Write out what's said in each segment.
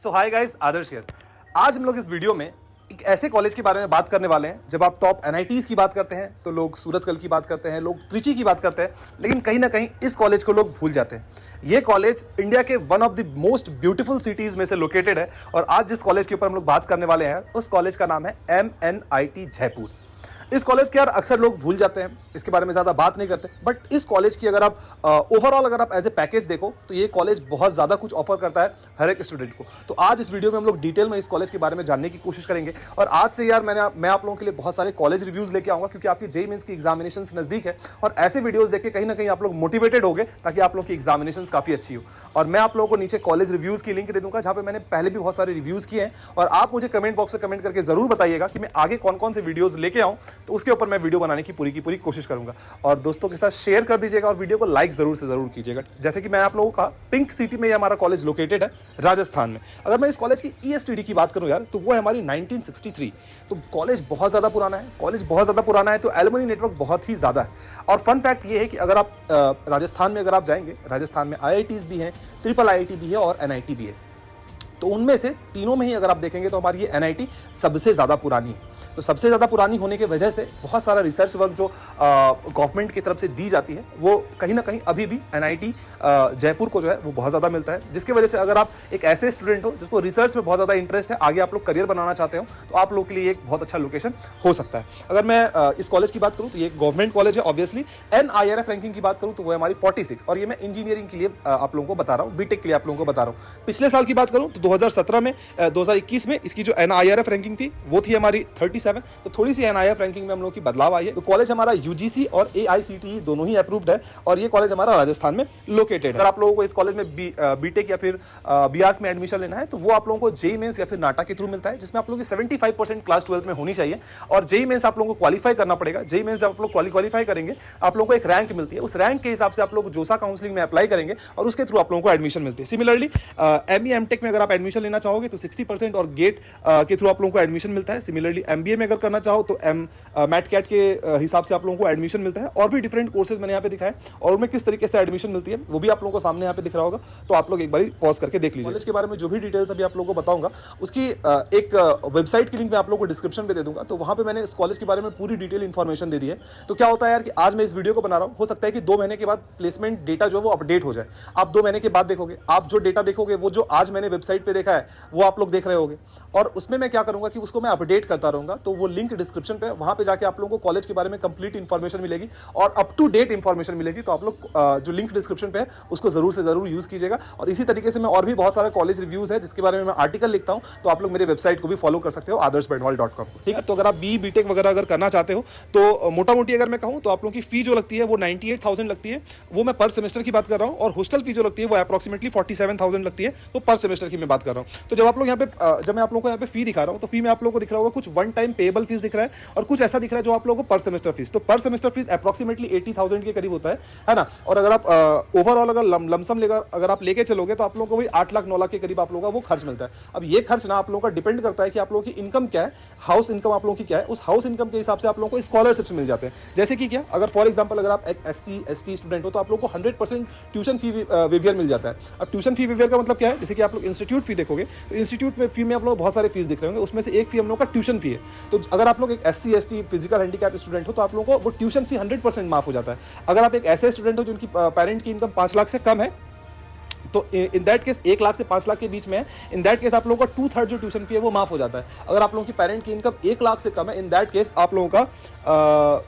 So hi guys, Adarsh here. आज हम लोग इस वीडियो में एक ऐसे कॉलेज के बारे में बात करने वाले हैं। जब आप टॉप एनआईटीज की बात करते हैं तो लोग सूरतकल की बात करते हैं, लोग त्रिची की बात करते हैं, लेकिन कहीं ना कहीं इस कॉलेज को लोग भूल जाते हैं। ये कॉलेज इंडिया के one of the most beautiful cities में से लोकेटेड है और आज जिस कॉलेज के ऊपर हम लोग बात करने वाले हैं उस कॉलेज का नाम है MNIT जयपुर। इस कॉलेज के यार अक्सर लोग भूल जाते हैं, इसके बारे में ज़्यादा बात नहीं करते, बट इस कॉलेज की अगर आप ओवरऑल अगर आप एज ए पैकेज देखो तो ये कॉलेज बहुत ज़्यादा कुछ ऑफर करता है हर एक स्टूडेंट को। तो आज इस वीडियो में हम लोग डिटेल में इस कॉलेज के बारे में जानने की कोशिश करेंगे। और आज से यार मैं आप लोगों के लिए बहुत सारे कॉलेज रिव्यूज़ लेके आऊँगा, क्योंकि आपकी जेईई मेंस की एग्जामिनेशन नज़दीक है और ऐसे वीडियोज़ देख के कहीं ना कहीं आप लोग मोटिवेटेड होंगे ताकि आप लोग की एग्जामिनेशन काफ़ी अच्छी हो। और मैं आप लोगों को नीचे कॉलेज रिव्यूज़ की लिंक दे दूँगा जहाँ पर मैंने पहले भी बहुत सारे रिव्यूज़ किए हैं और आप मुझे कमेंट बॉक्स में कमेंट करके ज़रूर बताइएगा कि मैं आगे कौन कौन से वीडियोज़ लेके आऊँ, तो उसके ऊपर मैं वीडियो बनाने की पूरी कोशिश करूंगा। और दोस्तों के साथ शेयर कर दीजिएगा और वीडियो को लाइक जरूर से जरूर कीजिएगा। जैसे कि मैं आप लोगों का पिंक सिटी में हमारा कॉलेज लोकेटेड है, राजस्थान में। अगर मैं इस कॉलेज की ESTD की बात करूं यार तो वो है हमारी 1963। तो कॉलेज बहुत ज्यादा पुराना है, तो एलुमनी नेटवर्क बहुत ही ज्यादा है। और फन फैक्ट ये है कि अगर आप राजस्थान में अगर आप जाएंगे, राजस्थान में IITs भी हैं, IIIT भी है और NIT भी है। तो उनमें से तीनों में ही अगर आप देखेंगे तो हमारी ये NIT सबसे ज़्यादा पुरानी है। तो सबसे ज़्यादा पुरानी होने की वजह से बहुत सारा रिसर्च वर्क जो गवर्नमेंट की तरफ से दी जाती है वो कहीं ना कहीं अभी भी NIT जयपुर को जो है वो बहुत ज़्यादा मिलता है, जिसकी वजह से अगर आप एक ऐसे स्टूडेंट हो जिसको रिसर्च में बहुत ज़्यादा इंटरेस्ट है, आगे आप लोग करियर बनाना चाहते हो, तो आप लोग के लिए एक बहुत अच्छा लोकेशन हो सकता है। अगर मैं इस कॉलेज की बात करूँ तो ये एक गवर्नमेंट कॉलेज है ऑब्वियसली। NIRF रैंकिंग की बात करूँ तो वो है हमारी 46 और ये मैं इंजीनियरिंग के लिए आप लोगों को बता रहा हूँ, बीटेक के लिए आप लोगों को बता रहा हूँ। पिछले साल की बात करूँ तो 2017 में 2021 में इसकी जो NIRF रैंकिंग थी वो थी हमारी 37। तो थोड़ी सी NIRF रैंकिंग में हम लोगों की बदलाव आई है। तो कॉलेज हमारा UGC और AICTE दोनों ही अप्रूव्ड है और ये कॉलेज हमारा राजस्थान में लोकेटेड है। अगर आप लोगों को इस कॉलेज में बीटेक या फिर BArch में एडमिशन लेना है तो वो आप लोगों को जेईई मेंस या फिर नाटा के थ्रू मिलता है, जिसमें आप लोगों की 75% क्लास 12 में होनी चाहिए और जेईई मेंस आप लोगों को क्वालिफाई करना पड़ेगा। जेईई मेंस आप लोग क्वालिफाई करेंगे, आप लोगों को एक रैंक मिलती है, उस रैंक के हिसाब से आप लोग जोसा काउंसलिंग में अप्लाई करेंगे और उसके थ्रू आप लोगों को एडमिशन मिलती है। सिमिलरली ME MTech में अगर आप एडमिशन लेना चाहोगे तो 60% और गेट के थ्रू आप लोगों को एडमिशन मिलता है। सिमिलरली MBA में अगर करना चाहो तो MAT-CAT के हिसाब से आप लोगों को एडमिशन मिलता है। और भी डिफरेंट कोर्सेज मैंने यहाँ पे दिखाए और उनमें किस तरीके से एडमिशन मिलती है वो भी आप लोगों को सामने यहाँ पे दिख रहा होगा, तो आप लोग एक बार पॉज करके देख लीजिए। कॉलेज के बारे में जो भी डिटेल्स अभी आप लोगों को बताऊंगा उसकी एक वेबसाइट की लिंक मैं आप लोगों को डिस्क्रिप्शन पे दे दूंगा, तो वहाँ पे मैंने इस कॉलेज के बारे में पूरी डिटेल इन्फॉर्मेशन दे दी है। तो क्या होता है यार कि आज मैं इस वीडियो को बना रहा हूँ, हो सकता है कि 2 महीने के बाद प्लेसमेंट डेटा जो है वो अपडेट हो जाए। आप 2 महीने के बाद देखोगे, आप जो डेटा देखोगे वो जो आज मैंने वेबसाइट पे देखा है वो आप लोग देख रहे होगे और उसमें मैं क्या करूंगा कि उसको मैं अपडेट करता रहूंगा। तो वो लिंक डिस्क्रिप्शन पे, वहां पे जाके आप लोगों को कॉलेज के बारे में कंप्लीट इन्फॉर्मेशन मिलेगी और अप टू डेट इन्फॉर्मेशन मिलेगी। तो आप लोग जो लिंक डिस्क्रिप्शन पे है उसको जरूर से जरूर यूज कीजिएगा। और इसी तरीके से मैं और भी बहुत सारे कॉलेज रिव्यूज है जिसके बारे में मैं आर्टिकल लिखता हूं, तो आप लोग मेरे वेबसाइट को भी फॉलो कर सकते हो, adarshbandwal.com। ठीक है, तो अगर आप BTech वगैरह अगर करना चाहते हो तो मोटा मोटी अगर मैं कहूँ तो आप लोगों की फी जो लगती है वो 98,000 लगती है, वो मैं पर सेमेस्टर की बात कर रहा हूँ। और हॉस्टल फी जो लगती है वो अप्रॉक्सीमेटली 47,000 लगती है, वो पर सेमेस्टर की मैं बात कर रहा हूँ। तो जब आप लोग यहाँ पे जब मैं आप लोगों को यहाँ पे फी दिखा रहा हूँ तो फी में आप लोगों को दिख रहा होगा कुछ वन टाइम पेएबल फीस दिख रहा है और कुछ ऐसा दिख रहा है जो आप लोगों को पर सेमेस्टर फीस। तो पर सेमेस्टर फीस अप्रॉक्सीमेटली 80,000 के करीब होता है ना। और अगर आप ओवरऑल अगर लमसम अगर आप लेके चलोगे तो आप लोगों को वही 8 लाख 9 लाख के करीब आप लोगों का वो खर्च मिलता है। अब ये खर्च ना आप लोगों का डिपेंड करता है कि आप लोगों की इनकम क्या है, हाउस इनकम आप लोगों की क्या है, उस हाउस इनकम के हिसाब से आप लोगों को स्कॉलरशिप्स मिल जाते हैं। जैसे कि क्या, अगर फॉर एग्जाम्पल अगर आप एक SC ST स्टूडेंट हो तो आप लोगों को 100% ट्यूशन फी वेवियर मिल जाता है। अब ट्यूशन फी वेवियर का मतलब क्या है, जैसे कि आप लोग इंस्टीट्यूट फी देखोगे तो इंस्टीट्यूट में फी में आप लोग बहुत सारे फीस दिख रहे होंगे, उसमें से एक फी हम लोग का ट्यूशन फी है। तो अगर आप लोग एक SC ST physical handicap student हो तो आप लोगों को वो ट्यूशन फी 100% माफ हो जाता है। अगर आप एक ऐसे स्टूडेंट हो जिनकी पेरेंट की इनकम 5 लाख से कम है तो इन दैट केस 1 लाख से 5 लाख के बीच में है, इन दैट केस आप लोगों का 2/3 जो ट्यूशन फी है वो माफ हो जाता है। अगर आप लोगों की पेरेंट की इनकम 1 लाख से कम है, इन दैट केस आप लोगों का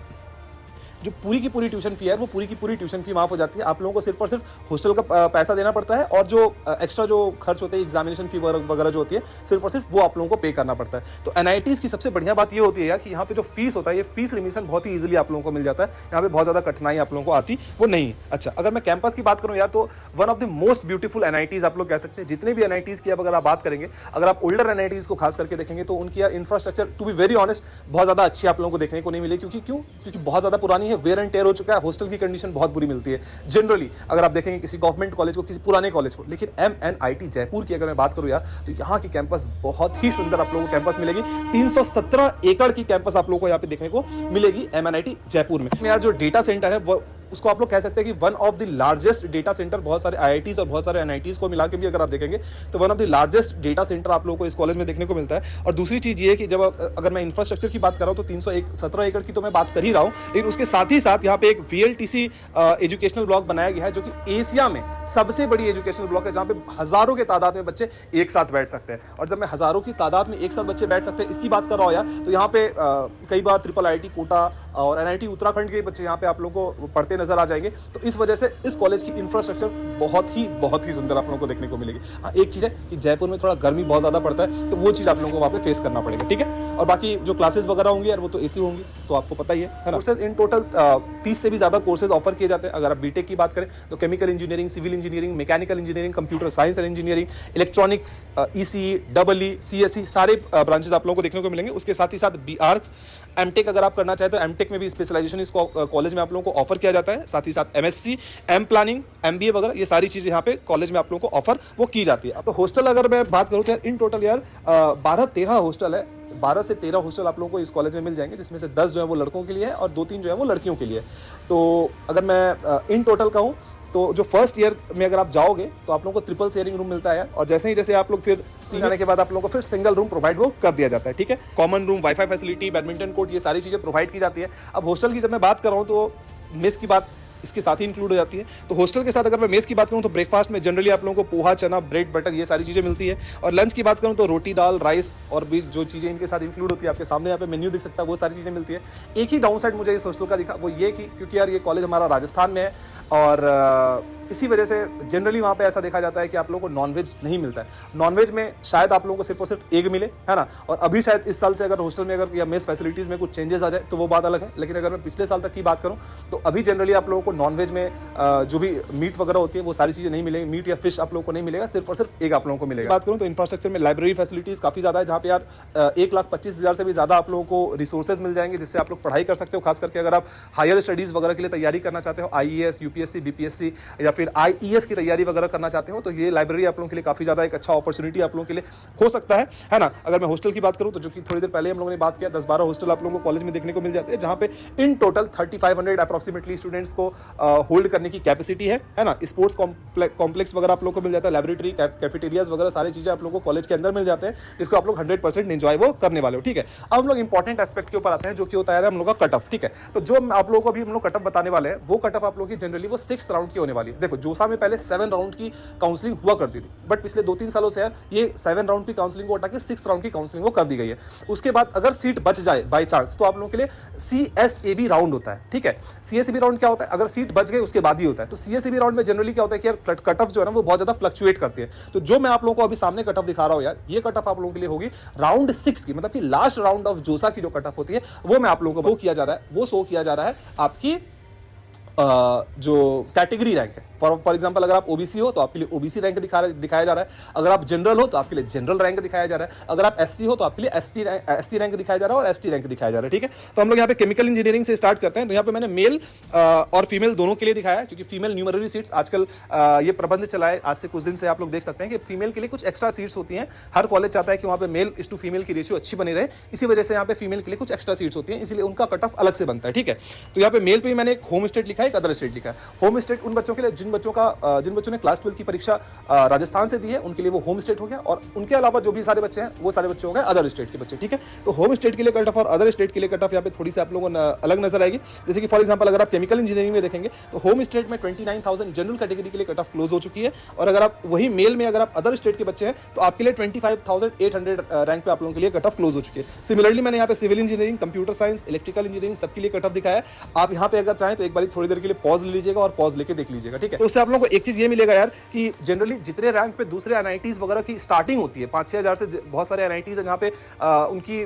जो पूरी की पूरी ट्यूशन फी है वो पूरी की पूरी ट्यूशन फी माफ हो जाती है। आप लोगों को सिर्फ और सिर्फ हॉस्टल का पैसा देना पड़ता है और जो एक्स्ट्रा जो खर्च होते हैं एग्जामिनेशन फी वगैरह जो होती है सिर्फ और सिर्फ वो आप लोगों को पे करना पड़ता है। तो NITs की सबसे बढ़िया बात ये होती है यार कि यहाँ पे जो फीस होता है ये फीस रिमिशन बहुत ही ईजिली आप लोगों को मिल जाता है। यहाँ पे बहुत ज़्यादा कठिनाई आप लोगों को आती वो नहीं। अच्छा, अगर मैं कैंपस की बात करूँ यार तो one of the most beautiful NITs आप लोग कह सकते हैं। जितने भी NITs की अब अगर आप बात करेंगे, अगर आप ओल्डर NITs को खास करके देखेंगे तो उनकी यार infrastructure to be very honest बहुत ज़्यादा अच्छी आप लोगों को देखने को नहीं मिली। क्योंकि बहुत ज़्यादा पुरानी है, वेयर एंड टेयर हो चुका है, हॉस्टल की कंडीशन बहुत बुरी मिलती है जनरली अगर आप देखेंगे किसी गवर्नमेंट कॉलेज को, किसी पुराने कॉलेज को। लेकिन MNIT जयपुर की अगर मैं बात करूं यार तो यहाँ की कैंपस बहुत ही सुंदर आप लोगों को कैंपस मिलेगी। 317 एकड़ की कैंपस आप लोगों को यहाँ पे देखने को मिलेगी MNIT जयपुर में। यार जो डेटा सेंटर है वो उसको आप लोग कह सकते हैं कि one of the largest data centre, बहुत सारे IITs और बहुत सारे NITs को मिला के भी अगर आप देखेंगे तो one of the largest data centre आप लोगों को इस कॉलेज में देखने को मिलता है। और दूसरी चीज ये है कि जब अगर मैं इंफ्रास्ट्रक्चर की बात कर रहा हूँ तो 317 एकड़ की तो मैं बात कर ही रहा हूँ, लेकिन उसके साथ ही साथ यहाँ पे एक VLTC एजुकेशनल ब्लॉक बनाया गया है जो कि एशिया में सबसे बड़ी एजुकेशनल ब्लॉक है, जहाँ पे हजारों के तादाद में बच्चे एक साथ बैठ सकते हैं। और जब मैं हजारों की तादाद में एक साथ बच्चे बैठ सकते हैं इसकी बात कर रहा हूँ यार, तो यहाँ पे कई बार IIIT कोटा और NIT उत्तराखंड के बच्चे यहाँ पे आप लोगों को पढ़ते नजर आ जाएंगे। तो इस वजह से इस कॉलेज की इंफ्रास्ट्रक्चर बहुत ही सुंदर आप लोगों को देखने को मिलेगी। हाँ, एक चीज है कि जयपुर में थोड़ा गर्मी बहुत ज्यादा पड़ता है, तो वो चीज आप लोगों को वहाँ पे फेस करना पड़ेगा, ठीक है। और बाकी जो क्लासेस वगैरह होंगी यार वो तो AC होंगी, तो आपको पता ही है ना। कोर्सेज इन टोटल 30 से भी ज्यादा कोर्सेज ऑफर किए जाते हैं। अगर आप बीटेक की बात करें तो chemical engineering, civil engineering, mechanical engineering, computer science and engineering, electronics, ECE, EE, CSE सारे ब्रांचेस आप लोगों को देखने को मिलेंगे। उसके साथ ही साथ BArch, MTech अगर आप करना चाहें तो MTech में भी स्पेशलाइजेशन इस कॉलेज में आप लोगों को ऑफर किया जाता है। साथ ही साथ MSc, M प्लानिंग, MBA वगैरह ये सारी चीजें यहाँ पे कॉलेज में आप लोगों को ऑफर वो की जाती है। अब तो हॉस्टल अगर मैं बात करूँ तो यार इन टोटल यार 12-13 हॉस्टल है, 12 से 13 हॉस्टल आप लोगों को इस कॉलेज में मिल जाएंगे, जिसमें से 10 जो है वो लड़कों के लिए है और 2-3 जो है वो लड़कियों के लिए। तो अगर मैं इन टोटल कहूँ तो जो फर्स्ट ईयर में अगर आप जाओगे तो आप लोगों को ट्रिपल शेयरिंग रूम मिलता है, और जैसे आप लोग फिर सीनियर आने के बाद आप लोगों को फिर सिंगल रूम प्रोवाइड वो कर दिया जाता है, ठीक है। Common room, wifi facility, badminton court, ये सारी चीजें प्रोवाइड की जाती है। अब हॉस्टल की जब मैं बात कर रहा हूँ तो मेस की बात इसके साथ ही इंक्लूड हो जाती है। तो हॉस्टल के साथ अगर मैं मेस की बात करूं तो ब्रेकफास्ट में जनरली आप लोगों को पोहा, चना, ब्रेड, बटर ये सारी चीज़ें मिलती है। और लंच की बात करूं तो रोटी, दाल, राइस और भी जो चीज़ें इनके साथ इंक्लूड होती है, आपके सामने यहाँ पे मेन्यू दिख सकता है, वो सारी चीज़ें मिलती है। एक ही डाउन साइड मुझे इस हॉस्टल का दिखा, वो ये कि क्योंकि यार ये कॉलेज हमारा राजस्थान में है और इसी वजह से जनरली वहाँ पे ऐसा देखा जाता है कि आप लोगों को नॉनवेज नहीं मिलता है। नॉनवेज में शायद आप लोगों को सिर्फ और सिर्फ एग मिले, है ना। और अभी शायद इस साल से अगर हॉस्टल में अगर या मेस फैसिलिटीज़ में कुछ चेंजेस आ जाए तो वो बात अलग है, लेकिन अगर मैं पिछले साल तक की बात करूँ तो अभी जनरली आप लोगों को नॉनवेज में जो भी मीट वगैरह होती है वो सारी चीज़ें नहीं मिलेंगी। मीट या फिश आप लोगों को नहीं मिलेगा, सिर्फ और सिर्फ एग आप लोगों को मिलेगा। बात करूँ तो इंफ्रास्ट्रक्चर में लाइब्रेरी फैसिलिटीज़ काफ़ी ज़्यादा है, जहाँ पे यार 1,25,000 से भी ज़्यादा आप लोगों को रिसोर्सेज मिल जाएंगे, जिससे आप लोग पढ़ाई कर सकते हो। खास करके अगर आप हायर स्टडीज़ वगैरह के लिए तैयारी करना चाहते हो, IAS, UPSC, BPSC या फिर IES की तैयारी वगैरह करना चाहते हो, तो ये लाइब्रेरी आप लोगों के लिए काफ़ी ज़्यादा एक अच्छा अपॉर्चुनिटी आप लोगों के लिए हो सकता है ना। अगर मैं हॉस्टल की बात करूँ तो जो कि थोड़ी देर पहले हम लोगों ने बात किया, 10-12 हॉस्टल आप लोगों को कॉलेज में देखने को मिल जाते हैं, जहाँ पे इन टोटल 3500 अप्रॉक्सीमेटली स्टूडेंट्स को होल्ड करने की कैपेसिटी है ना। स्पोर्ट्स कॉम्प्लेक्स वगैरह आप लोग को मिल जाता है, लैबोरेटरी, कैफेटेरियाज वगैरह सारी चीज़ें आप लोगों को कॉलेज के अंदर मिल जाते हैं, जिसको आप लोग 100% एंजॉय वो करने वाले हो, ठीक है। अब हम लोग इंपॉर्टेंट एस्पेक्ट के ऊपर आते हैं, जो कि होता है हम लोग का कट ऑफ, ठीक है। तो जो आप लोगों को अभी हम लोग कट ऑफ बताने वाले हैं, वो कट ऑफ आप लोगों की जनरली वो 6th राउंड की होने वाली है। देखो जोसा में पहले 7 राउंड की काउंसलिंग हुआ करती थी, बट पिछले 2-3 सालों से यार ये 7 राउंड की काउंसलिंग को हटा के 6th राउंड की काउंसलिंग वो कर दी गई है। उसके बाद अगर सीट बच जाए बाय चांस तो आप लोगों के लिए CSAB राउंड होता है, ठीक है। CSAB राउंड क्या होता है, अगर सीट बच गई उसके बाद ही होता है। तो CSAB राउंड में जनरली क्या होता है कि यार कट ऑफ जो है ना वो बहुत ज्यादा फ्लक्चुएट करती है। तो जो मैं आप लोगों को अभी सामने कट ऑफ दिखा रहा हूं यार, ये कट ऑफ आप लोगों के लिए होगी राउंड 6 की, मतलब कि लास्ट राउंड ऑफ जोसा की जो कट ऑफ होती है वो मैं आप लोगों को किया जा रहा है, वो शो किया जा रहा है आपकी जो कैटेगरी रैंक है। फॉर एग्जांपल अगर आप ओबीसी हो तो आपके लिए ओबीसी रैंक दिखाया जा रहा है, अगर आप जनरल हो तो आपके लिए जनरल रैंक दिखाया जा रहा है, अगर आप एससी हो तो आपके लिए एसटी रैंक दिखाया जा रहा है और एसटी रैंक दिखाया जा रहा है, ठीक है। तो हम लोग यहाँ पे केमिकल इंजीनियरिंग से स्टार्ट करते हैं। तो यहाँ पे मैंने मेल और फीमेल दोनों के लिए दिखाया, क्योंकि फीमेल न्यूमररी सीट्स आजकल ये प्रबंध चला है आज से कुछ दिन से, आप लोग देख सकते हैं कि फीमेल के लिए कुछ एक्स्ट्रा सीट्स होती हैं। हर कॉलेज चाहता है कि वहाँ पे मेल टू फीमेल की रेशियो अच्छी बनी रहे, इसी वजह से यहाँ पे फीमेल के लिए कुछ एक्स्ट्रा सीट्स होती हैं, इसलिए उनका कट ऑफ अलग से बनता है, ठीक है। तो यहाँ पे मेल पे मैंने एक होम स्टेट लिखा है, एक अदर स्टेट लिखा है। होम स्टेट उन बच्चों के लिए जिन बच्चों ने क्लास 12 की परीक्षा राजस्थान से दी है, उनके लिए वो होम स्टेट हो गया, और उनके अलावा जो भी सारे बच्चे हैं वो सारे बच्चे हो गए अदर स्टेट के बच्चे, ठीक है। तो होम स्टेट के लिए कट ऑफ और अदर स्टेट के लिए कट ऑफ यहाँ पे थोड़ी सी आप लोगों को अलग नजर आएगी। जैसे कि फॉर एग्जांपल अगर आप केमिकल इंजीनियरिंग में देखेंगे तो होम स्टेट में 29,000 जनरल कैटेगरी के लिए कट ऑफ क्लोज हो चुकी है, और अगर आप वही मेल में अगर आप अदर स्टेट के बच्चे हैं तो आपके लिए 25,800 रैंक पे आप लोगों के लिए कट ऑफ क्लोज हो चुकी है। सिमिलरली मैंने यहाँ पे civil engineering, computer science, electrical engineering सबके लिए कट ऑफ दिखाया है। आप यहाँ पे अगर चाहें तो एक बार थोड़ी देर के लिए पॉज ले लीजिएगा और पॉज लेके देख लीजिएगा, ठीक है। तो उससे आप लोगों को एक चीज ये मिलेगा यार कि जनरली जितने रैंक पे दूसरे एनआईटीज वगैरह की स्टार्टिंग होती है 5-6 हज़ार से, बहुत सारे एनआईटीज है जहाँ पे उनकी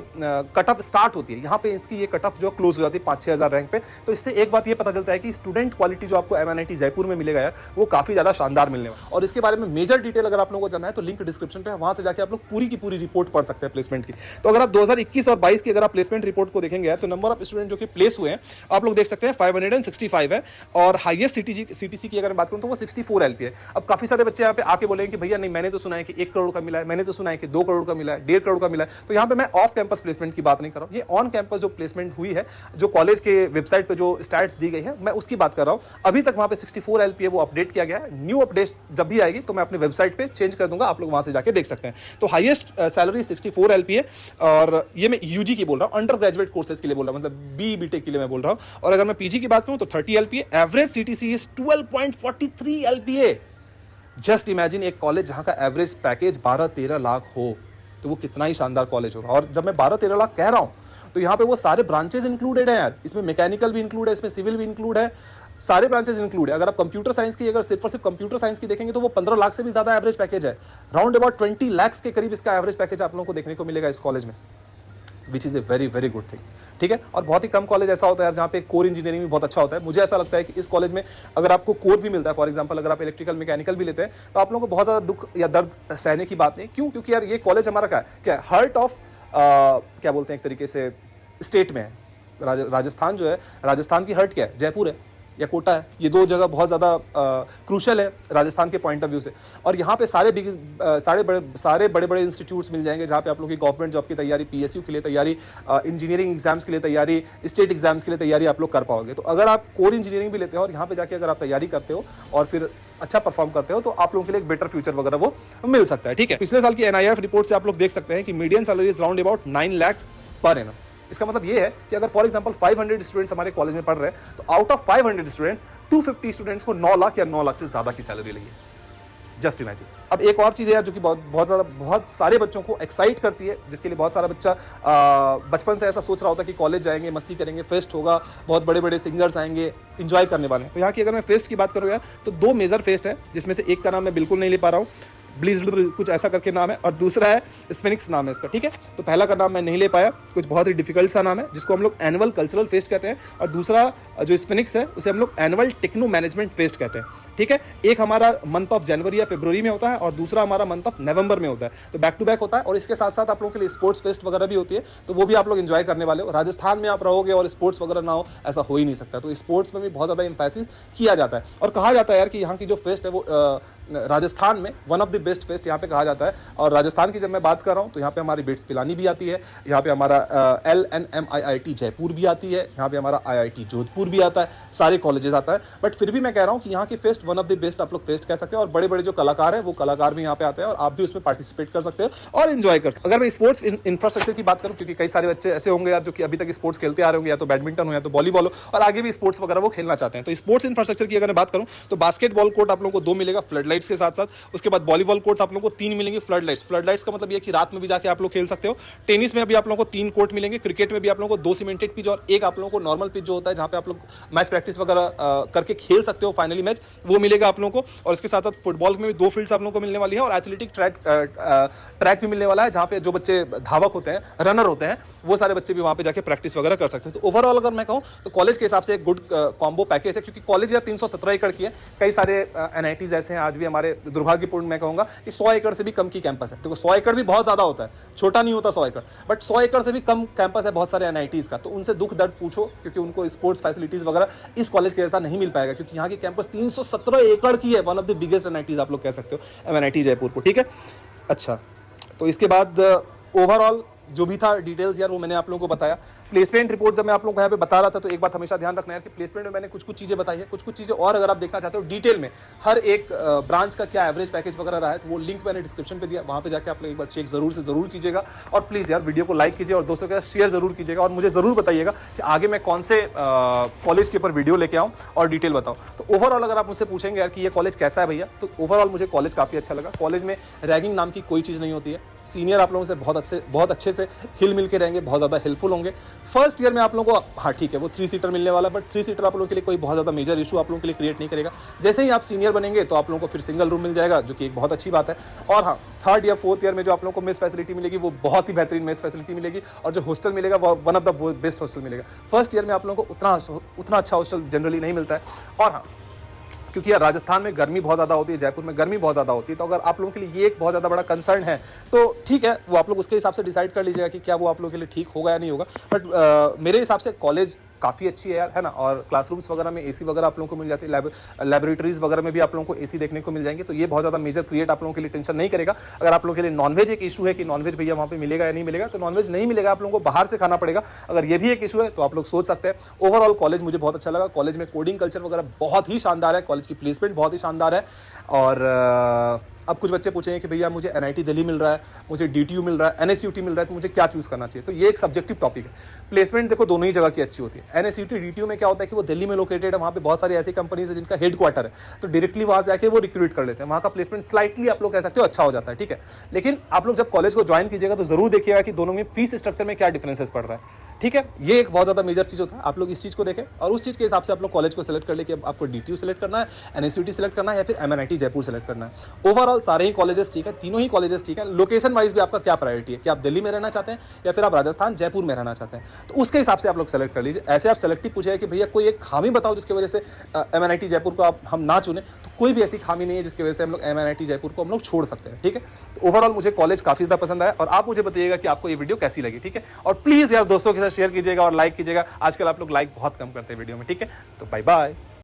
कट ऑफ स्टार्ट होती है, यहाँ पे इसकी ये कट ऑफ जो क्लोज हो जाती है 5-6 हज़ार रैंक पे। तो इससे एक बात ये पता चलता है कि स्टूडेंट क्वालिटी जो आपको एमएनआईटी जयपुर में मिलेगा यार वो काफी ज्यादा शानदार मिलने वाला। और इसके बारे में मेजर डिटेल अगर आप लोगों को जानना है तो लिंक डिस्क्रिप्शन पे है, वहां से जाके आप लोग पूरी की पूरी रिपोर्ट पढ़ सकते हैं प्लेसमेंट की। तो अगर आप 2021 और 22 की अगर आप प्लेसमेंट रिपोर्ट को देखेंगे तो नंबर ऑफ स्टूडेंट जो कि प्लेस हुए हैं आप लोग देख सकते हैं 565 है, और हाईएस्ट सीटीसी की अगर बात बात करूं तो वो 64 LPA है। अब काफी सारे बच्चे यहाँ पे आके बोलेंगे कि भैया नहीं, मैंने तो सुना है कि 1 करोड़ का मिला है, मैंने तो सुना है कि 2 करोड़ का मिला है, 1.5 करोड़ का मिला है। तो यहाँ पे मैं ऑफ कैंपस प्लेसमेंट की बात नहीं कर रहा हूँ, ये ऑन कैंपस जो प्लेसमेंट हुई है, जो कॉलेज के वेबसाइट पे जो स्टैट्स दी गई है, मैं उसकी बात कर रहा हूँ। अभी तक वहां पे 64 LPA वो अपडेट किया गया है। न्यू अपडेट जब भी आएगी तो मैं अपने वेबसाइट पे चेंज कर दूंगा, आप लोग वहां से जाके देख सकते हैं। तो हाईएस्ट सैलरी 64 LPA, और ये मैं यूजी की बोल रहा हूँ, अंडर ग्रेजुएट कोर्सेज के लिए बोल रहा हूँ, मतलब BTech के लिए मैं बोल रहा हूँ। और अगर मैं पीजी की बात करूँ तो 30 LPA, average CTC is 12.43 LPA। Just imagine एक कॉलेज जहां का एवरेज पैकेज 12-13 लाख हो, तो वो कितना ही शानदार कॉलेज होगा। और जब मैं 12-13 लाख कह रहा हूं तो यहाँ पे वो सारे ब्रांचेस इंक्लूडेड हैं यार, इसमें मैकेनिकल भी इंक्लूड है, इसमें सिविल भी इंक्लूड है, सारे ब्रांचेस इंक्लूड है। अगर आप कंप्यूटर साइंस की, अगर सिर्फ और सिर्फ कंप्यूटर साइंस की देखेंगे तो वो 15 लाख से भी ज्यादा एवरेज पैकेज है। राउंड अबाउट 20 लाख के करीब इसका एवरेज पैकेज आप लोगों को देखने को मिलेगा इस कॉलेज में, which is a very very good thing. ठीक है, और बहुत ही कम कॉलेज ऐसा होता है जहाँ पे कोर इंजीनियरिंग भी बहुत अच्छा होता है। मुझे ऐसा लगता है कि इस कॉलेज में अगर आपको कोर भी मिलता है, फॉर एग्जांपल अगर आप इलेक्ट्रिकल मैकेनिकल भी लेते हैं, तो आप लोगों को बहुत ज़्यादा दुख या दर्द सहने की बात नहीं। क्यों? क्योंकि यार ये कॉलेज हमारा क्या है, हार्ट ऑफ क्या बोलते हैं एक तरीके से स्टेट में है। राजस्थान जो है, राजस्थान की हार्ट क्या है? जयपुर है या कोटा है। ये दो जगह बहुत ज़्यादा क्रूशल है राजस्थान के पॉइंट ऑफ व्यू से। और यहाँ पे सारे बड़े बड़े इंस्टीट्यूट्स मिल जाएंगे जहाँ पे आप लोग की गवर्नमेंट जॉब की तैयारी, PSU के लिए तैयारी, इंजीनियरिंग एग्जाम्स के लिए तैयारी, स्टेट एग्जाम्स के लिए तैयारी आप लोग कर पाओगे। तो अगर आप कोर इंजीनियरिंग भी लेते हो और यहाँ पे जाके अगर आप तैयारी करते हो और फिर अच्छा परफॉर्म करते हो, तो आप लोगों के लिए एक बेटर फ्यूचर वगैरह वो मिल सकता है। ठीक है, पिछले साल की NIRF रिपोर्ट से आप लोग देख सकते हैं कि median salary is round about 9 lakh per annum. इसका मतलब ये है कि अगर फॉर एग्जांपल 500 स्टूडेंट्स हमारे कॉलेज में पढ़ रहे हैं, तो आउट ऑफ 500 स्टूडेंट्स 250 स्टूडेंट्स को 9 लाख या 9 लाख से ज्यादा की सैलरी लगी है। Just imagine. अब एक और चीज है जो कि बहुत सारे बच्चों को एक्साइट करती है, जिसके लिए बहुत सारा बच्चा बचपन से ऐसा सोच रहा होता है कि कॉलेज जाएंगे, मस्ती करेंगे, फेस्ट होगा, बहुत बड़े बड़े सिंगर्स आएंगे, इंजॉय करने वाले हैं। तो यहाँ की अगर मैं फेस्ट की बात करूँ यार, तो 2 मेजर फेस्ट है, जिसमें से एक का नाम मैं बिल्कुल नहीं ले पा रहा हूँ, ब्लीज कुछ ऐसा करके नाम है, और दूसरा है स्फिनिक्स नाम है इसका। ठीक है, तो पहला का नाम मैं नहीं ले पाया, कुछ बहुत ही डिफिकल्ट सा नाम है जिसको हम लोग एनुअल कल्चरल फेस्ट कहते हैं, और दूसरा जो स्फिनिक्स है उसे हम लोग एनुअल टेक्नो मैनेजमेंट फेस्ट कहते हैं। ठीक है, एक हमारा मंथ ऑफ जनवरी या फरवरी में होता है और दूसरा हमारा मंथ ऑफ नवंबर में होता है, तो बैक टू बैक होता है। और इसके साथ साथ आप लोगों के लिए स्पोर्ट्स फेस्ट वगैरह भी होती है, तो वो भी आप लोग एंजॉय करने वाले हो। राजस्थान में आप रहोगे और स्पोर्ट्स वगैरह ना हो, ऐसा हो ही नहीं सकता। तो स्पोर्ट्स में भी बहुत ज़्यादा एम्फेसिस किया जाता है, और कहा जाता है यार कि यहाँ की जो फेस्ट है वो राजस्थान में one of the best fest यहाँ पे कहा जाता है। और राजस्थान की जब मैं बात कर रहा हूँ तो यहाँ पे हमारी बिट्स पिलानी भी आती है, यहाँ पे हमारा LNMIIT जयपुर भी आती है, यहाँ पे हमारा IIT जोधपुर भी आता है, सारे कॉलेजेस आता है। बट फिर भी मैं कह रहा हूँ कि यहाँ की fest one of the best आप लोग फेस्ट कह सकते हैं, और बड़े बड़े जो कलाकार हैं वो कलाकार भी यहाँ पे आते हैं, और आप भी उसमें पार्टिसिपेट कर सकते हो और एंजॉय कर सकते हो। अगर मैं स्पोर्ट्स इंफ्रास्ट्रक्चर की बात करूँ, क्योंकि कई सारे बच्चे ऐसे होंगे यार जो कि अभी तक स्पोर्ट्स खेलते आ रहे होंगे, या तो बैडमिंटन हो या तो वॉलीबॉल हो, और आगे भी स्पोर्ट्स वगैरह वो खेलना चाहते हैं। तो स्पोर्ट्स इंफ्रास्ट्रक्चर की अगर मैं बात करूँ तो बास्केटबॉल कोर्ट आप लोगों को 2 मिलेगा फ्लड लाइट्स के साथ साथ। उसके बाद वॉलीबॉल कोर्ट्स आप लोगों को 3 मिलेंगे फ्लड लाइट्स। फ्लड लाइट्स का मतलब ये कि रात में भी जाके आप लोग खेल सकते हो। टेनिस में अभी आप लोगों को 3 कोर्ट मिलेंगे। क्रिकेट में भी आप लोगों को 2 सीमेंटेड पिच और एक आप लोगों को नॉर्मल पिच जो होता है जहां पे आप लोग मैच प्रैक्टिस वगैरह करके खेल सकते हो फाइनली मैच, वो मिलेगा आप लोगों को। और इसके साथ साथ फुटबॉल में भी 2 फील्ड्स आप लोगों को मिलने वाली है, और एथलेटिक ट्रैक भी मिलने वाला है, जहां पे जो बच्चे धावक होते हैं, रनर होते हैं, वो सारे बच्चे भी वहां पे जाके प्रैक्टिस वगैरह कर सकते हैं। तो ओवरऑल अगर मैं कहूं तो कॉलेज के हिसाब से एक गुड कॉम्बो पैकेज है, क्योंकि कॉलेज यार 317 एकड़ की है। कई सारे NITs ऐसे हैं आज भी हमारे, दुर्भाग्यपूर्ण मैं कहूंगा कि 100 एकड़ से भी कम की कैंपस है। देखो 100 एकड़ भी बहुत ज्यादा होता है, छोटा नहीं होता 100 एकड़, बट 100 एकड़ से भी कम कैंपस है बहुत सारे NITs का। तो उनसे दुख दर्द पूछो, क्योंकि उनको स्पोर्ट्स फैसिलिटीज वगैरह इस कॉलेज के जैसा नहीं मिल पाएगा, क्योंकि यहाँ की कैंपस 317 एकड़ की है, one of the biggest NITs आप लोग कह सकते हो MNIT जयपुर को। ठीक है, अच्छा, तो इसके बाद ओवरऑल जो भी था डिटेल्स यार वो मैंने आप लोगों को बताया। प्लेसमेंट रिपोर्ट जब मैं आप लोगों को यहाँ पे बता रहा था, तो एक बात हमेशा ध्यान रखना है कि प्लेसमेंट में मैंने कुछ चीज़ें बताई है, कुछ चीज़ें और अगर आप देखना चाहते हो डिटेल में हर एक ब्रांच का क्या एवरेज पैकेज वगैरह रहा है, तो वो लिंक मैंने डिस्क्रिप्शन पे दिया, वहाँ पे जाकर आप लोग एक बार चेक जरूर कीजिएगा। और प्लीज़ यार वीडियो को लाइक कीजिए और दोस्तों के साथ शेयर जरूर कीजिएगा, और मुझे जरूर बताइएगा कि आगे मैं कौन से कॉलेज के ऊपर वीडियो लेके आऊँ और डिटेल बताऊँ। तो ओवरऑल अगर आप मुझसे पूछेंगे यार कि ये कॉलेज कैसा है भैया, तो ओवरऑल मुझे कॉलेज काफ़ी अच्छा लगा। कॉलेज में रैगिंग नाम की कोई चीज़ नहीं होती है। सीनियर आप लोगों से बहुत अच्छे से हिल मिल के रहेंगे, बहुत ज़्यादा हेल्पफुल होंगे। फर्स्ट ईयर में आप लोगों को हाँ ठीक है वो 3 सीटर मिलने वाला है, बट 3 सीटर आप लोगों के लिए कोई बहुत ज़्यादा मेजर इशू आप लोगों के लिए क्रिएट नहीं करेगा। जैसे ही आप सीनियर बनेंगे तो आप लोगों को फिर सिंगल रूम मिल जाएगा, जो कि एक बहुत अच्छी बात है। और हाँ, 3rd या 4th ईयर में जो आप लोगों को मेस फैसिलिटी मिलेगी वो बहुत ही बेहतरीन मेस फैसिलिटी मिलेगी, और जो हॉस्टल मिलेगा वो one of the best hostel मिलेगा। फर्स्ट ईयर में आप लोगों को उतना अच्छा हॉस्टल जनरली नहीं मिलता है। और हाँ, क्योंकि यार राजस्थान में गर्मी बहुत ज़्यादा होती है, जयपुर में गर्मी बहुत ज़्यादा होती है, तो अगर आप लोगों के लिए ये एक बहुत ज़्यादा बड़ा कंसर्न है तो ठीक है, वो आप लोग उसके हिसाब से डिसाइड कर लीजिएगा कि क्या वो आप लोगों के लिए ठीक होगा या नहीं होगा। बट मेरे हिसाब से कॉलेज काफ़ी अच्छी है यार, है ना। और क्लासरूम्स वगैरह में एसी वगैरह आप लोगों को मिल जाती है, लैबोरेटरीज वगैरह में भी आप लोगों को एसी देखने को मिल जाएंगे। तो ये बहुत ज़्यादा मेजर क्रिएट आप लोगों के लिए टेंशन नहीं करेगा। अगर आप लोगों के लिए नॉनवेज एक इशू है कि नॉनवेज भैया वहाँ पे मिलेगा या नहीं मिलेगा, तो नॉनवेज नहीं मिलेगा, आप लोगों को बाहर से खाना पड़ेगा। अगर ये भी एक इशू है तो आप लोग सोच सकते हैं। ओवरऑल कॉलेज मुझे बहुत अच्छा लगा। कॉलेज में कोडिंग कल्चर वगैरह बहुत ही शानदार है, कॉलेज की प्लेसमेंट बहुत ही शानदार है। और अब कुछ बच्चे पूछेंगे कि भैया मुझे एनआईटी दिल्ली मिल रहा है, मुझे डीटीयू मिल रहा है, एनएसयूटी मिल रहा है, तो मुझे क्या चूज करना चाहिए। तो ये एक सब्जेक्टिव टॉपिक है। प्लेसमेंट देखो दोनों ही जगह की अच्छी होती है। एनएसयूटी डीटीयू में क्या होता है कि वो दिल्ली में लोकेटेड है, वहाँ पे बहुत सारी ऐसी कंपनीज है जिनका हेडक्वार्टर है, तो डायरेक्टली वहाँ जाके वो रिक्रूट कर लेते हैं। वहाँ का प्लेसमेंट स्लाइटली आप लोग कह सकते हो अच्छा हो जाता है, ठीक है। लेकिन आप लोग जब कॉलेज को ज्वाइन कीजिएगा तो जरूर देखिएगा कि दोनों में फीस स्ट्रक्चर में क्या डिफरेंसेस पड़ रहा है, ठीक है। ये एक बहुत ज़्यादा मेजर चीज़ होता है। आप लोग इस चीज़ को देखें और उस चीज़ के हिसाब से आप लोग कॉलेज को सेलेक्ट कर ले कि आपको डीटीयू सेलेक्ट करना है, एनएसयूटी सेलेक्ट करना है या फिर एमएनआईटी जयपुर सेलेक्ट करना है। ओवरऑल सारे ही कॉलेजेस ठीक है, तीनों ही कॉलेजेस ठीक है। लोकेशन वाइज भी आपका क्या प्रायोरिटी है कि आप दिल्ली में रहना चाहते हैं या फिर आप राजस्थान जयपुर में रहना चाहते हैं, तो उसके हिसाब से आप लोग सेलेक्ट कर लीजिए। ऐसे आप सेलेक्टिव पूछे कि भैया कोई एक खामी बताओ जिसकी वजह से एमएनआईटी जयपुर को हम ना चुने, तो कोई भी ऐसी खामी नहीं है जिसकी वजह से हम लोग एमएनआईटी जयपुर को हम लोग छोड़ सकते हैं, ठीक है। तो ओवरऑल मुझे कॉलेज काफी ज्यादा पसंद आया और आप मुझे बताइएगा कि आपको ये वीडियो कैसी लगी, ठीक है। और प्लीज यार दोस्तों के साथ शेयर कीजिएगा और लाइक कीजिएगा। आजकल आप लोग लाइक बहुत कम करते हैं वीडियो में, ठीक है। तो बाय बाय।